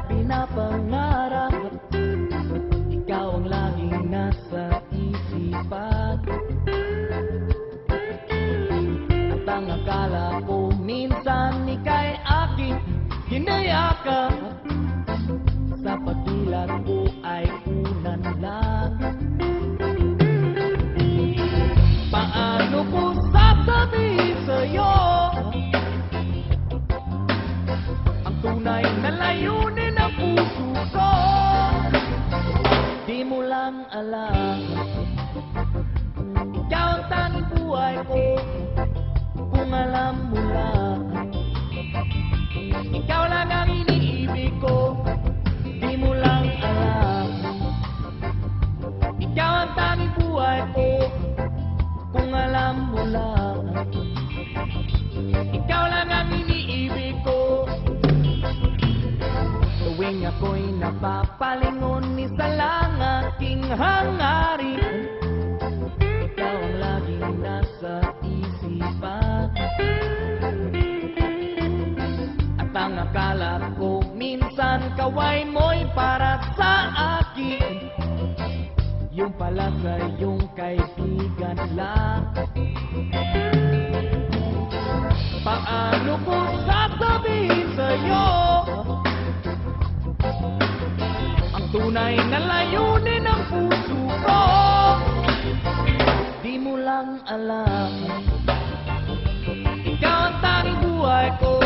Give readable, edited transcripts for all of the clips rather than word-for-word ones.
pinapangarap, ikaw ang laging nasa isipan. At ang akala ko minsan ika'y aking hinayakap, sa pagdilat ko ay unan lang. Paano ko sasabihin sa'yo ang tunay na layunin ng puso ko? Di mo lang alam, ikaw ang tanging buhay ko. Kung alam mo lang, ikaw lang ang iniibig ko. Di mo lang alam, ikaw ang tanging buhay ko. Kung alam mo lang, ikaw lang ang iniibig ko. Tuwing ako'y napapalingon, isa lang aking hangarin, ikaw ang laging nasa isipan. At ang akala ko minsan kaway mo'y para sa akin, yung pala sa iyong kaibigan lang. Paano ko sasabihin sa'yo ang tunay na layunin ng puso ko? Di mo lang alam, ikaw ang tanging buhay ko.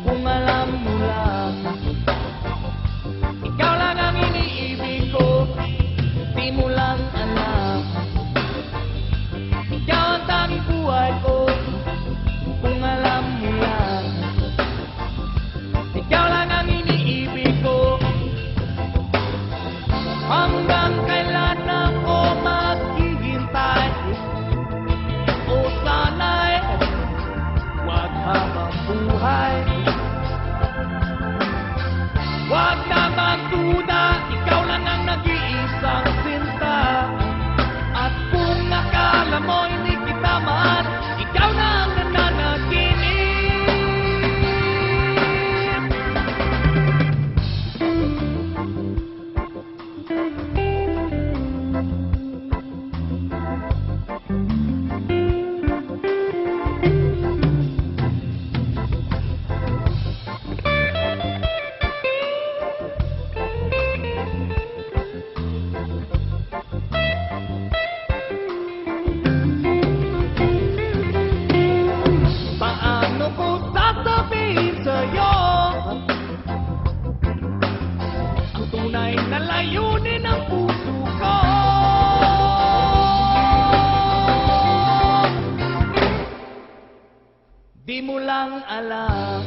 Kung alam mo lang, ikaw lang ang iniibig ko. Di mo lang alam, ikaw ang tanging buhay ko. Kung alam mo lang, ikaw lang ang iniibig ko. Hanggang kailan ako maghihintay? O sana'y wag habang buhay. Wag na magduda, ikaw lang ang nag-iisang sinta. At kung akala mo hindi kita mahal, ikaw na ang nananaginip. Paano ko sasabihin sa'yo ang tunay na layunin ng puso ko? Di mo lang alam,